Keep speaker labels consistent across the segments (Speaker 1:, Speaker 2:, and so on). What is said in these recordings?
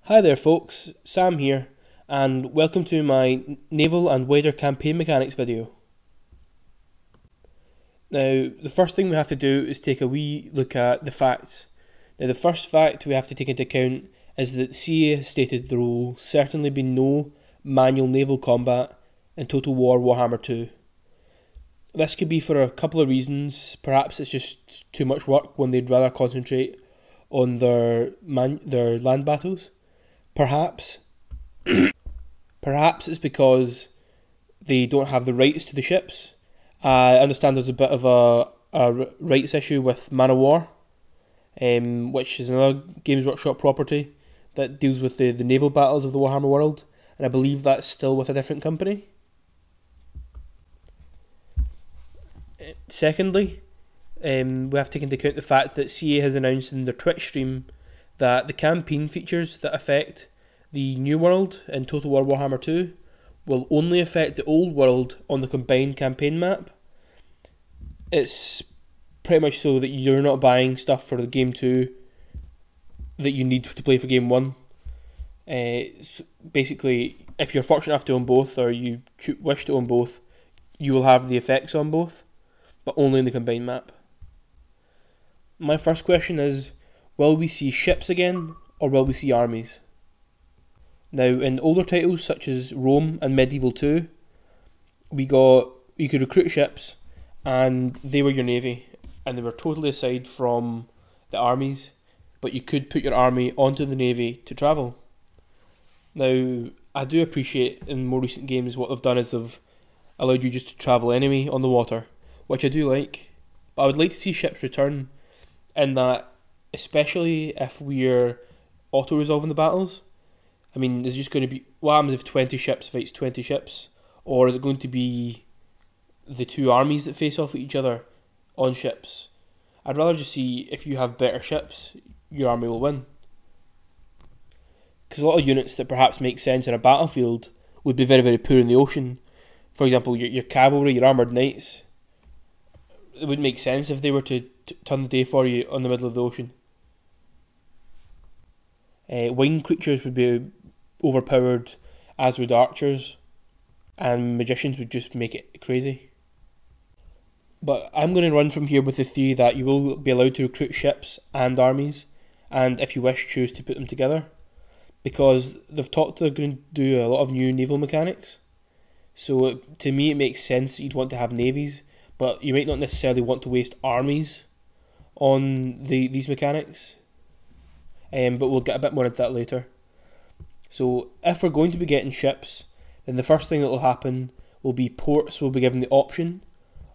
Speaker 1: Hi there folks, Sam here, and welcome to my Naval and Wider campaign mechanics video. Now, the first thing we have to do is take a wee look at the facts. Now, the first fact we have to take into account is that CA has stated there will certainly be no manual naval combat in Total War Warhammer 2. This could be for a couple of reasons. Perhaps it's just too much work when they'd rather concentrate on their land battles. Perhaps it's because they don't have the rights to the ships. I understand there's a bit of a rights issue with Man of War, which is another Games Workshop property that deals with the naval battles of the Warhammer world, and I believe that's still with a different company. Secondly, we have to take into account the fact that CA has announced in their Twitch stream that the campaign features that affect the new world in Total War Warhammer 2 will only affect the old world on the combined campaign map. It's pretty much so that you're not buying stuff for the game 2 that you need to play for game 1. Basically, if you're fortunate enough to own both, or you wish to own both, you will have the effects on both, but only in the combined map. My first question is, will we see ships again, or will we see armies? Now, in older titles such as Rome and Medieval 2, you could recruit ships, and they were your navy, and they were totally aside from the armies, but you could put your army onto the navy to travel. Now, I do appreciate in more recent games what they've done is they've allowed you just to travel anyway on the water, which I do like, but I would like to see ships return in that, especially if we're auto-resolving the battles. I mean, is it just going to be, what happens if 20 ships fights 20 ships? Or is it going to be the two armies that face off at each other on ships? I'd rather just see, if you have better ships, your army will win. Because a lot of units that perhaps make sense in a battlefield would be very, very poor in the ocean. For example, your cavalry, your armoured knights, it wouldn't make sense if they were to turn the day for you on the middle of the ocean. Winged creatures would be overpowered, as would archers, and magicians would just make it crazy. But I'm going to run from here with the theory that you will be allowed to recruit ships and armies, and if you wish, choose to put them together, because they've talked they're going to do a lot of new naval mechanics. So to me it makes sense that you'd want to have navies, but you might not necessarily want to waste armies on these mechanics. But we'll get a bit more into that later. So if we're going to be getting ships, then the first thing that will happen will be ports will be given the option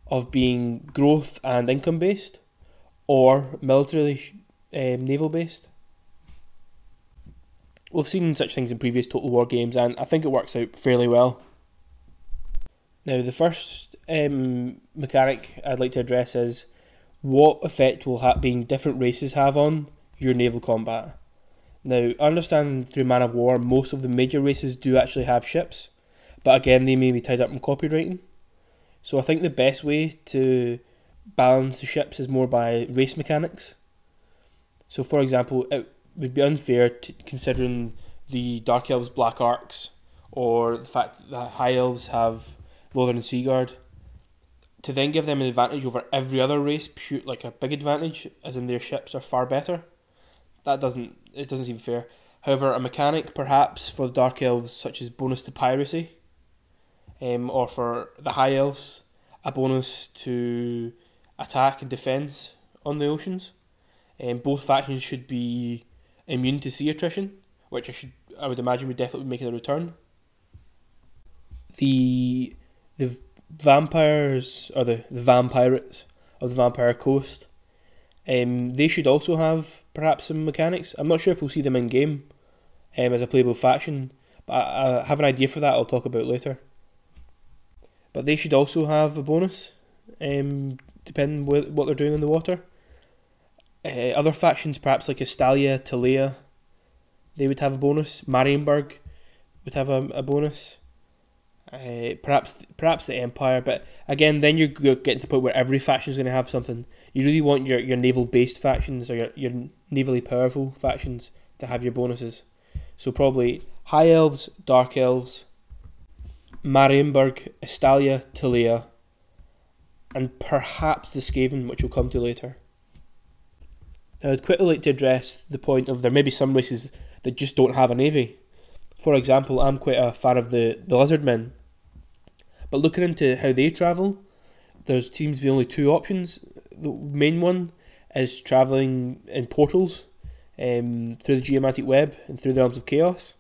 Speaker 1: of being growth and income based, or military naval based. We've seen such things in previous Total War games, and I think it works out fairly well. Now, the first mechanic I'd like to address is what effect will being different races have on your naval combat. Now, I understand through Man of War most of the major races do actually have ships, but again they may be tied up in copywriting. So I think the best way to balance the ships is more by race mechanics. So for example, it would be unfair considering the Dark Elves Black Arcs, or the fact that the High Elves have Lothern Seaguard, to then give them an advantage over every other race, like a big advantage, as in their ships are far better. It doesn't seem fair. However, a mechanic perhaps for the Dark Elves, such as bonus to piracy, or for the High Elves, a bonus to attack and defence on the oceans. Both factions should be immune to sea attrition, which I would imagine would definitely be making a return. The vampires, or the vampirates of the Vampire Coast, they should also have perhaps some mechanics. I'm not sure if we'll see them in game as a playable faction, but I have an idea for that I'll talk about later. But they should also have a bonus, depending what they're doing in the water. Other factions, perhaps like Estalia, Talea, they would have a bonus. Marienburg would have a bonus. Perhaps the Empire, but again, then you're getting to the point where every faction is going to have something. You really want your naval based factions, or your navally powerful factions, to have your bonuses. So probably High Elves, Dark Elves, Marienburg, Estalia, Tilea, and perhaps the Skaven, which we'll come to later. Now, I'd quickly like to address the point of there may be some races that just don't have a navy. For example, I'm quite a fan of the Lizardmen, but looking into how they travel, there seems to be only two options. The main one is travelling in portals through the geomantic web and through the realms of chaos,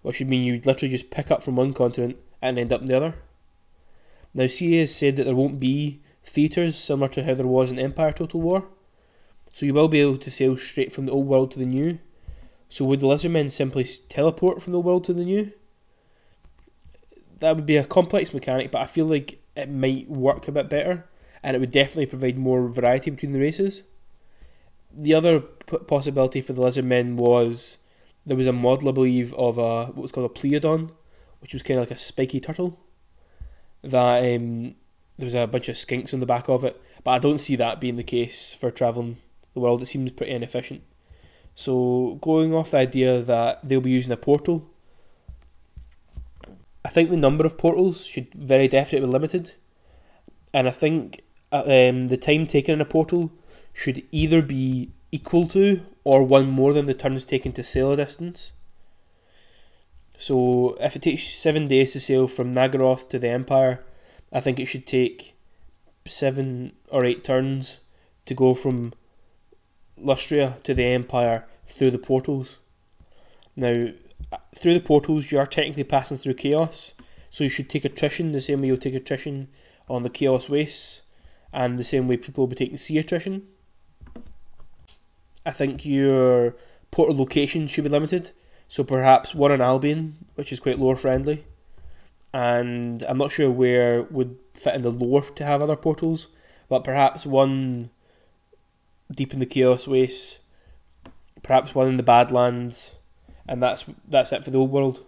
Speaker 1: which would mean you'd literally just pick up from one continent and end up in the other. Now, CA has said that there won't be theatres similar to how there was in Empire Total War, so you will be able to sail straight from the old world to the new. So would the Lizardmen simply teleport from the old world to the new? That would be a complex mechanic, but I feel like it might work a bit better, and it would definitely provide more variety between the races. The other possibility for the Lizardmen was there was a model, I believe, of what was called a Pleodon, which was kind of like a spiky turtle. That there was a bunch of skinks on the back of it, but I don't see that being the case for travelling the world. It seems pretty inefficient. So going off the idea that they'll be using a portal, I think the number of portals should very definitely be limited, and I think the time taken in a portal should either be equal to or one more than the turns taken to sail a distance. So if it takes 7 days to sail from Nagaroth to the Empire, I think it should take 7 or 8 turns to go from Lustria to the Empire through the portals. Now, through the portals you are technically passing through chaos, so you should take attrition the same way you'll take attrition on the chaos wastes, and the same way people will be taking sea attrition. I think your portal location should be limited, so perhaps one in Albion, which is quite lore friendly, and I'm not sure where would fit in the lore to have other portals, but perhaps one deep in the chaos wastes, perhaps one in the Badlands, and that's it for the old world.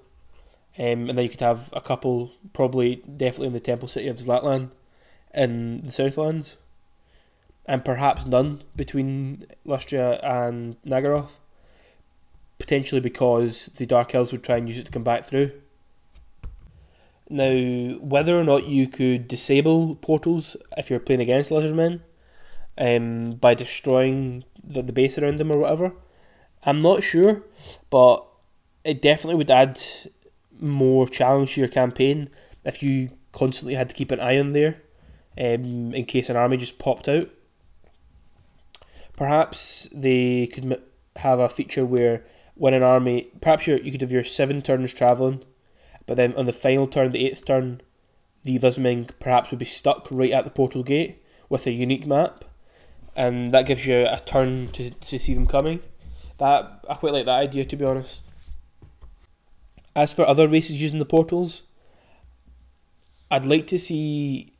Speaker 1: And then you could have a couple, probably definitely in the Temple City of Zlatlan in the Southlands, and perhaps none between Lustria and Nagaroth, potentially because the Dark Elves would try and use it to come back through. Now, whether or not you could disable portals if you're playing against Lizardmen by destroying the base around them or whatever, I'm not sure, but it definitely would add more challenge to your campaign if you constantly had to keep an eye on there in case an army just popped out. Perhaps they could have a feature where when an army, perhaps you could have your 7 turns travelling, but then on the final turn, the 8th turn, the Lizardmen perhaps would be stuck right at the portal gate with a unique map, and that gives you a turn to see them coming. I quite like that idea, to be honest. As for other races using the portals, I'd like to see,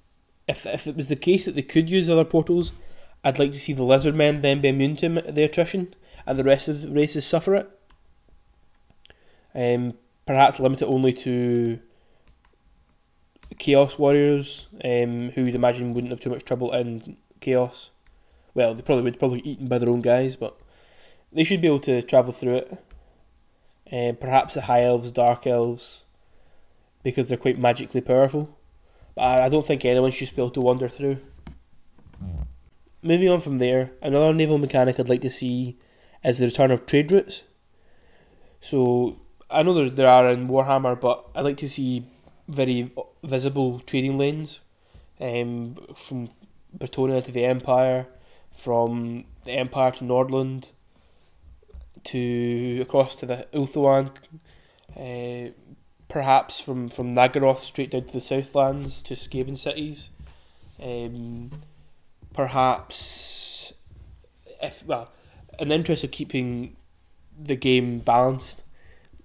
Speaker 1: if it was the case that they could use other portals, I'd like to see the Lizardmen then be immune to the attrition and the rest of the races suffer it. Perhaps limit it only to Chaos Warriors, who you'd imagine wouldn't have too much trouble in Chaos. Well, they probably would, probably eaten by their own guys, but they should be able to travel through it. Perhaps the High Elves, Dark Elves, because they're quite magically powerful. But I don't think anyone should be able to wander through. Moving on from there, another naval mechanic I'd like to see is the return of trade routes. So, I know there are in Warhammer, but I'd like to see very visible trading lanes from Bretonnia to the Empire, from the Empire to Nordland, to across to the Ulthuan, perhaps from Nagaroth straight down to the Southlands to Skaven cities. Perhaps, in the interest of keeping the game balanced,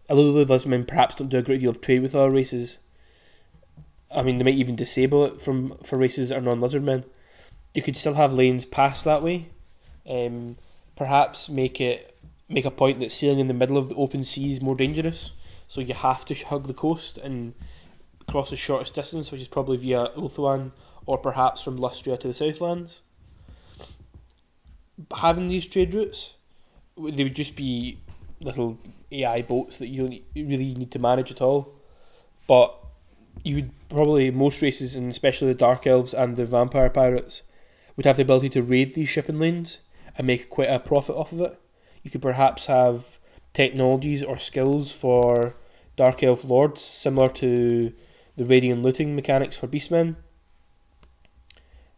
Speaker 1: although the Lizardmen perhaps don't do a great deal of trade with other races, I mean, they might even disable it for races that are non-Lizardmen. You could still have lanes past that way. Perhaps make a point that sailing in the middle of the open sea is more dangerous, so you have to hug the coast and cross the shortest distance, which is probably via Ulthuan or perhaps from Lustria to the Southlands. Having these trade routes, they would just be little AI boats that you don't really need to manage at all. But you would probably, most races, and especially the Dark Elves and the Vampire Pirates, would have the ability to raid these shipping lanes and make quite a profit off of it. You could perhaps have technologies or skills for Dark Elf Lords, similar to the raiding and looting mechanics for Beastmen,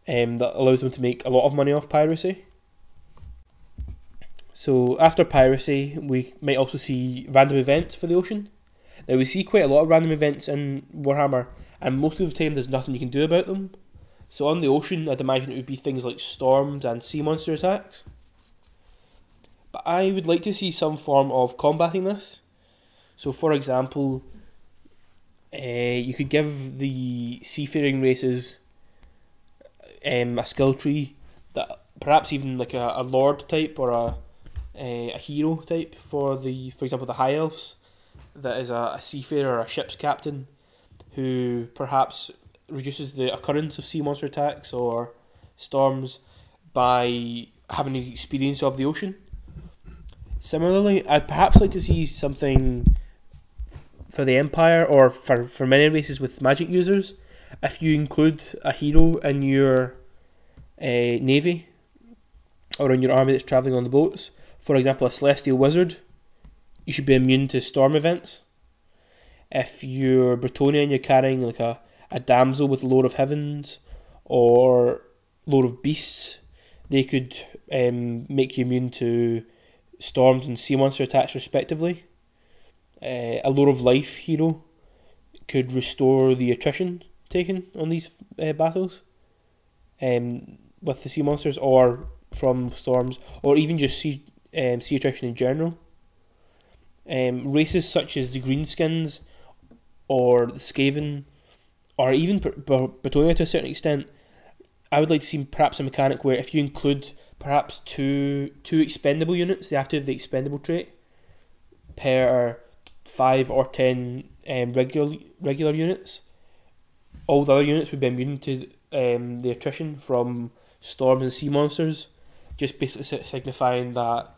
Speaker 1: that allows them to make a lot of money off piracy. So after piracy, we might also see random events for the ocean. Now we see quite a lot of random events in Warhammer, and most of the time there's nothing you can do about them. So on the ocean, I'd imagine it would be things like storms and sea monster attacks. But I would like to see some form of combating this. So for example, you could give the seafaring races a skill tree, that perhaps even like a lord type or a hero type for example the high elves, that is a seafarer or a ship's captain who perhaps reduces the occurrence of sea monster attacks or storms by having the experience of the ocean. Similarly, I'd perhaps like to see something for the Empire, or for many races with magic users. If you include a hero in your navy or in your army that's travelling on the boats, for example a celestial wizard, you should be immune to storm events. If you're Bretonnia and you're carrying like a damsel with Lord of Heavens or Lord of Beasts, they could make you immune to storms and sea monster attacks respectively. A Lord of Life hero could restore the attrition taken on these battles with the sea monsters or from storms, or even just sea attrition in general. Races such as the Greenskins or the Skaven, or even Bretonnia to a certain extent, I would like to see perhaps a mechanic where if you include perhaps two expendable units, they have to have the expendable trait per 5 or 10 regular units. All the other units would be immune to the attrition from storms and sea monsters, just basically signifying that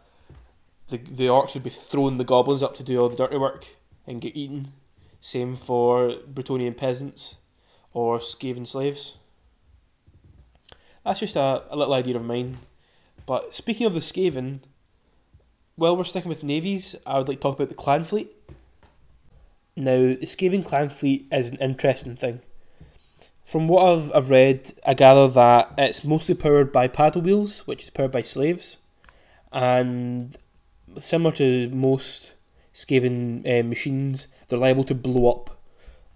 Speaker 1: the orcs would be throwing the goblins up to do all the dirty work and get eaten. Same for Bretonnian peasants or Skaven slaves. That's just a little idea of mine. But speaking of the Skaven, while we're sticking with navies, I would like to talk about the clan fleet. Now, the Skaven clan fleet is an interesting thing. From what I've read, I gather that it's mostly powered by paddle wheels, which is powered by slaves, and similar to most Skaven machines, they're liable to blow up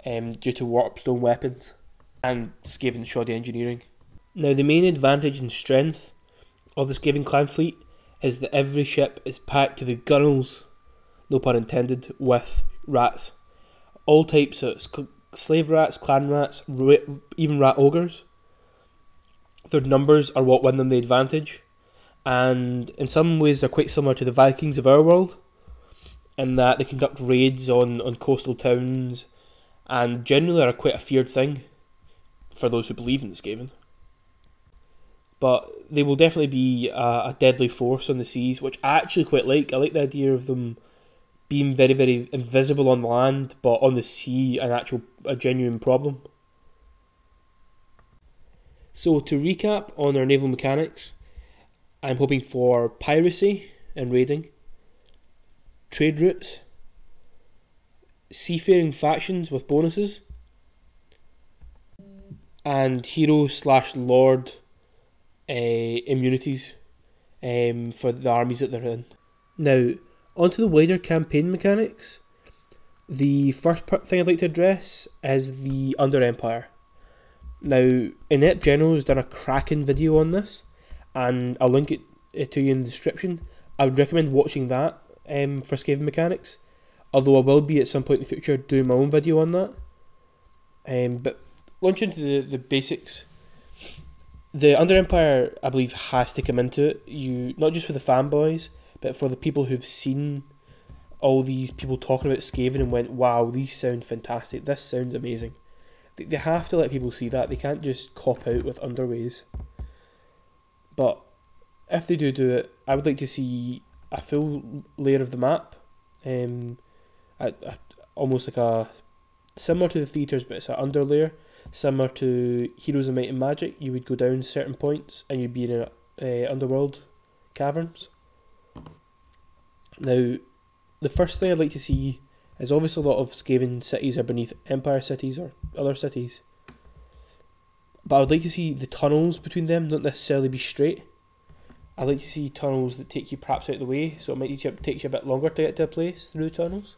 Speaker 1: due to warpstone weapons and Skaven shoddy engineering. Now, the main advantage and strength of the Skaven clan fleet is that every ship is packed to the gunnels, no pun intended, with rats. All types of slave rats, clan rats, even rat ogres. Their numbers are what win them the advantage, and in some ways they're quite similar to the Vikings of our world, in that they conduct raids on coastal towns and generally are quite a feared thing for those who believe in the Skaven. But they will definitely be a deadly force on the seas, which I actually quite like. I like the idea of them being very, very invisible on land, but on the sea a genuine problem. So to recap on our naval mechanics, I'm hoping for piracy and raiding, trade routes, seafaring factions with bonuses, and hero/lord immunities for the armies that they're in. Now, onto the wider campaign mechanics. The first thing I'd like to address is the Under Empire. Now, Inept General has done a cracking video on this, and I'll link it to you in the description. I would recommend watching that for Skaven mechanics, although I will be at some point in the future doing my own video on that. But launching into the basics, the Under Empire, I believe, has to come into it. Not just for the fanboys, but for the people who've seen all these people talking about Skaven and went, wow, these sound fantastic, this sounds amazing. They have to let people see that. They can't just cop out with underways. But if they do it, I would like to see a full layer of the map Almost like a similar to the theatres, but it's an underlayer. Similar to Heroes of Might and Magic, you would go down certain points and you'd be in underworld caverns. Now, the first thing I'd like to see is obviously a lot of Skaven cities are beneath Empire cities or other cities. But I would like to see the tunnels between them not necessarily be straight. I'd like to see tunnels that take you perhaps out of the way, so it might take you a bit longer to get to a place through the tunnels.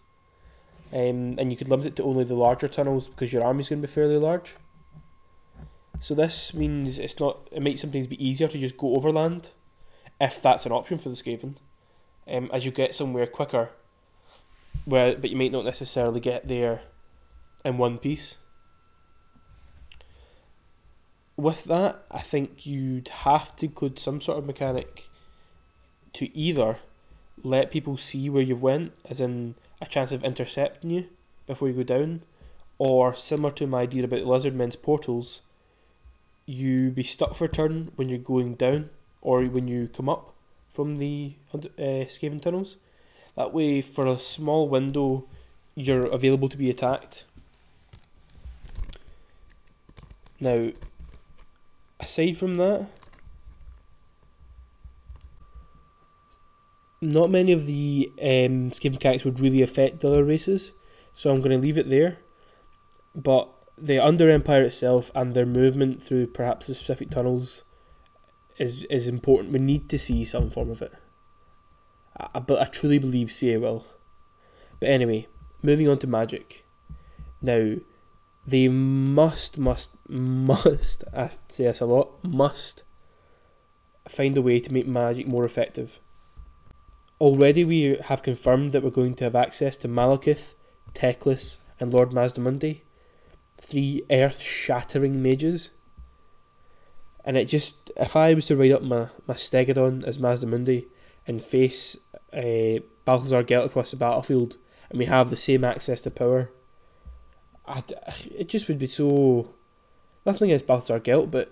Speaker 1: And you could limit it to only the larger tunnels because your army's going to be fairly large. So this means it might sometimes be easier to just go overland, if that's an option for the Skaven, as you get somewhere quicker, but you might not necessarily get there in one piece. With that, I think you'd have to include some sort of mechanic to either let people see where you went, as in a chance of intercepting you before you go down, or similar to my idea about the Lizardmen's portals, you be stuck for a turn when you're going down or when you come up from the Skaven tunnels. That way, for a small window, you're available to be attacked. Now, aside from that, not many of the Skaven mechanics would really affect the other races, so I'm going to leave it there. But the Under Empire itself and their movement through perhaps the specific tunnels is important. We need to see some form of it. But I truly believe CA will. But anyway, moving on to magic. Now, they must, I say this a lot, must find a way to make magic more effective. Already we have confirmed that we're going to have access to Malekith, Teclis and Lord Mazdamundi, 3 earth-shattering mages. And it just, if I was to ride up my Stegodon as Mazdamundi and face Balthazar Gelt across the battlefield, and we have the same access to power, it just would be so... Nothing against Balthazar Gelt, but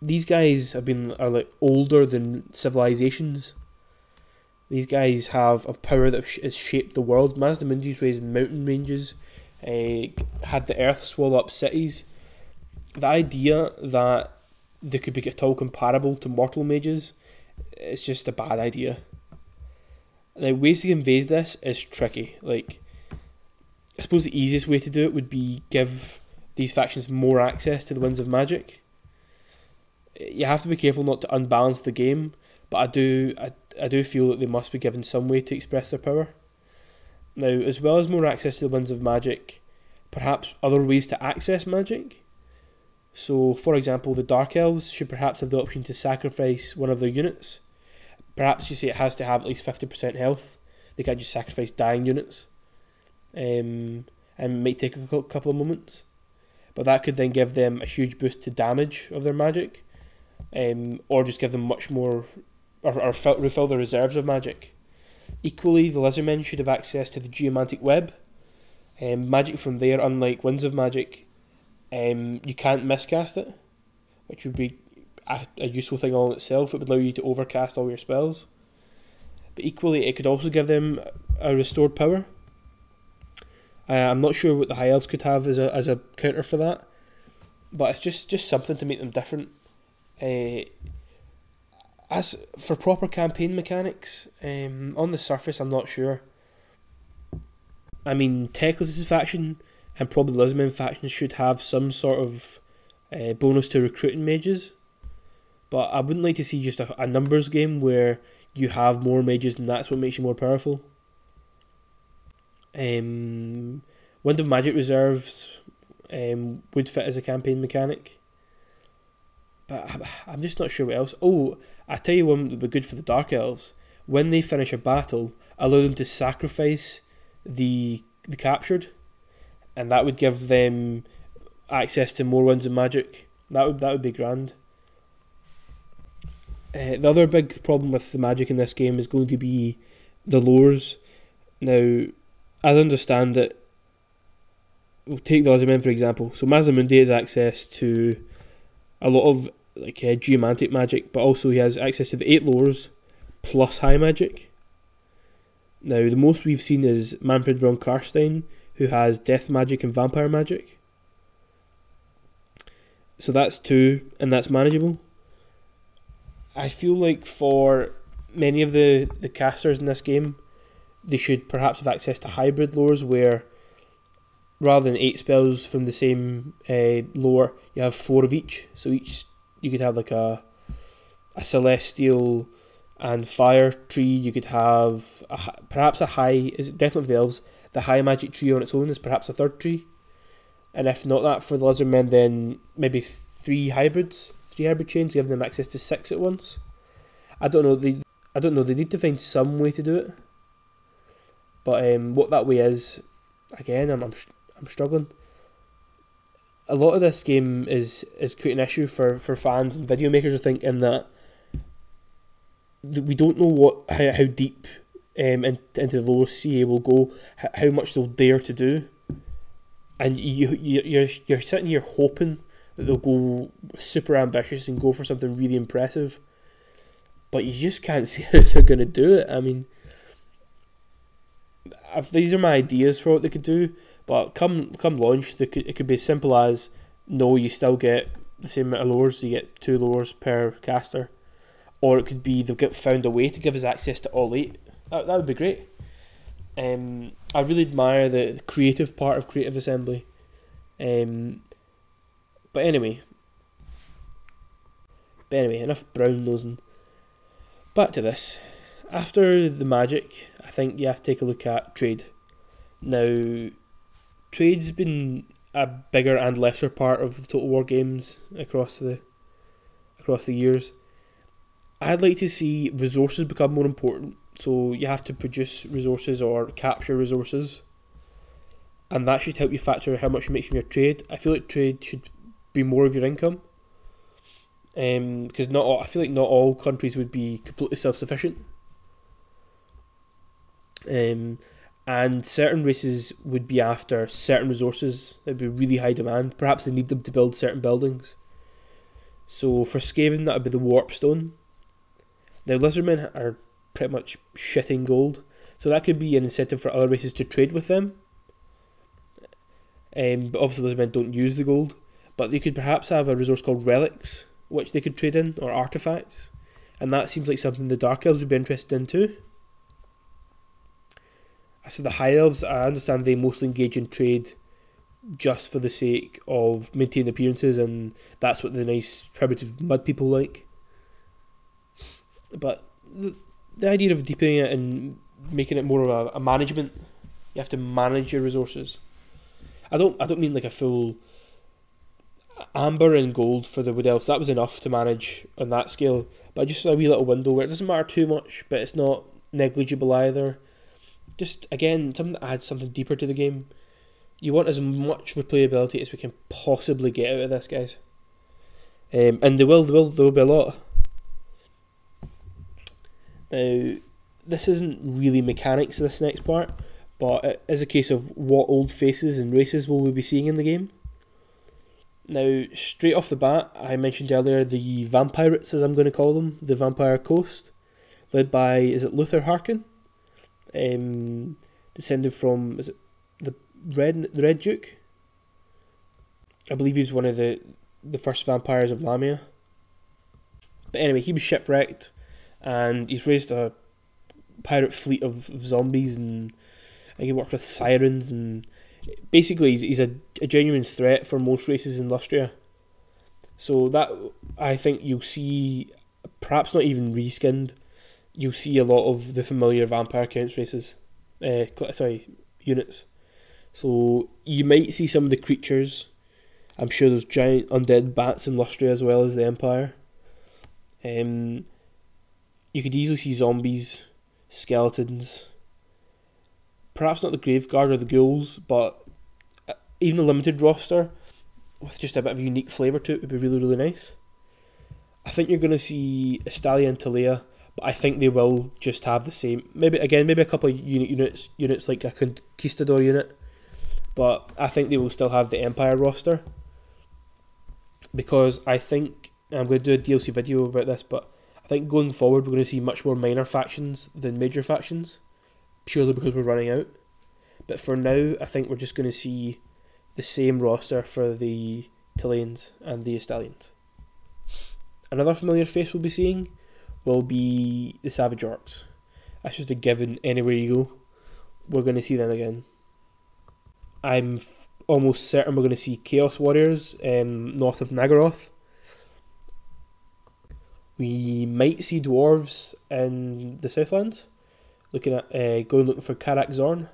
Speaker 1: these guys are like older than civilizations. These guys have power that has shaped the world. Mazdamundi's raised mountain ranges, had the earth swallow up cities. The idea that they could be at all comparable to mortal mages, it's just a bad idea. Now, ways to convey this is tricky. Like, I suppose the easiest way to do it would be give these factions more access to the winds of magic. You have to be careful not to unbalance the game, but I do feel that they must be given some way to express their power. Now, as well as more access to the winds of magic, perhaps other ways to access magic. So, for example, the Dark Elves should perhaps have the option to sacrifice one of their units. Perhaps you say it has to have at least 50% health. They can't just sacrifice dying units. And it might take a couple of moments. But that could then give them a huge boost to damage of their magic. Or just give them much more, or refill their reserves of magic. Equally, the Lizardmen should have access to the Geomantic Web. Magic from there, unlike Winds of Magic, you can't miscast it, which would be a useful thing all in itself. It would allow you to overcast all your spells. But equally, it could also give them a restored power. I'm not sure what the High Elves could have as a counter for that, but it's just something to make them different. As for proper campaign mechanics, on the surface I'm not sure. I mean, Teclis' faction and probably the Lizardmen faction should have some sort of bonus to recruiting mages, but I wouldn't like to see just a numbers game where you have more mages and that's what makes you more powerful. Wind of Magic reserves would fit as a campaign mechanic, but I'm just not sure what else. Oh, I tell you one that would be good for the Dark Elves. When they finish a battle, allow them to sacrifice the captured, and that would give them access to more Winds of Magic. That would be grand. The other big problem with the magic in this game is going to be the lores. Now, as I understand it, we'll take the Lizardmen for example. So Mazdamundi has access to a lot of geomantic magic, but also he has access to the 8 lores plus high magic. Now, the most we've seen is Manfred von Karstein, who has death magic and vampire magic. So that's 2, and that's manageable. I feel like for many of the casters in this game, they should perhaps have access to hybrid lores where rather than 8 spells from the same lore, you have 4 of each. So each you could have like a celestial and fire tree. You could have perhaps a high, is it definitely for the elves, the high magic tree on its own is perhaps a 3rd tree. And if not that for the lizardmen, then maybe 3 hybrid chains, giving them access to 6 at once. I don't know. They need to find some way to do it. But what that way is, again, I'm struggling. A lot of this game is creating an issue for fans and video makers, I think, in that we don't know how deep into the lower CA will go, how much they'll dare to do, and you're sitting here hoping that they'll go super ambitious and go for something really impressive, but you just can't see how they're going to do it. I mean, these are my ideas for what they could do, but come launch, it could be as simple as, no, you still get the same amount of lores, you get 2 lores per caster, or it could be they've found a way to give us access to all 8. That would be great. I really admire the creative part of Creative Assembly. But anyway, enough brown nosing. Back to this. After the magic, I think you have to take a look at trade. Now, trade's been a bigger and lesser part of the Total War games across the years. I'd like to see resources become more important. So you have to produce resources or capture resources, and that should help you factor how much you make from your trade. I feel like trade should be more of your income, because I feel like not all countries would be completely self-sufficient, and certain races would be after certain resources that would be really high demand. Perhaps they need them to build certain buildings. So for Skaven, that would be the warp stone. Now lizardmen are pretty much shitting gold, so that could be an incentive for other races to trade with them. But obviously lizardmen don't use the gold, but they could perhaps have a resource called relics, which they could trade in, or artifacts, and that seems like something the Dark Elves would be interested in too. As for the High Elves, I understand they mostly engage in trade just for the sake of maintaining appearances, and that's what the nice primitive mud people like. But the idea of deepening it and making it more of a management, you have to manage your resources. I don't mean like a full amber and gold for the Wood Elves. That was enough to manage on that scale, but just a wee little window where it doesn't matter too much, but it's not negligible either. Just again, something that adds something deeper to the game. You want as much replayability as we can possibly get out of this, guys. And there will be a lot. Now, this isn't really mechanics, this next part, but it is a case of what old faces and races will we be seeing in the game. Now, straight off the bat, I mentioned earlier the Vampirates, as I'm going to call them, the Vampire Coast, led by, is it Luther Harkin? Descended from, is it the Red Duke? I believe he's one of the first vampires of Lamia. But anyway, he was shipwrecked, and he's raised a pirate fleet of zombies, and I think he worked with sirens, and basically he's a genuine threat for most races in Lustria. So that, I think you'll see, perhaps not even reskinned, you'll see a lot of the familiar vampire counts races, units. So you might see some of the creatures. I'm sure there's giant undead bats in Lustria as well as the Empire. You could easily see zombies, skeletons, perhaps not the Graveguard or the ghouls, but even a limited roster with just a bit of a unique flavour to it would be really, really nice. I think you're going to see Estalia and Talea, but I think they will just have the same, maybe a couple of units like a Conquistador unit, but I think they will still have the Empire roster, because I think, I'm going to do a DLC video about this, but I think going forward we're going to see much more minor factions than major factions, purely because we're running out. But for now, I think we're just going to see the same roster for the Tileans and the Estalians. Another familiar face we'll be seeing will be the Savage Orcs. That's just a given anywhere you go. We're going to see them again. I'm almost certain we're going to see Chaos Warriors north of Nagaroth. We might see Dwarves in the Southlands, looking for Karak Zorn.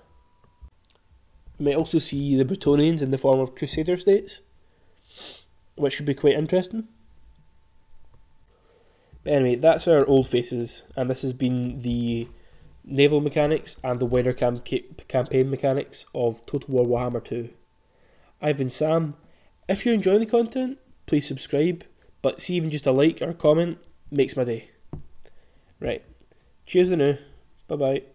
Speaker 1: We might also see the Bretonnians in the form of Crusader states, which should be quite interesting. But anyway, that's our old faces, and this has been the naval mechanics and the wider campaign mechanics of Total War Warhammer 2. I've been Sam. If you're enjoying the content, please subscribe, but see, even just a like or a comment makes my day. Right, cheers to now, bye bye.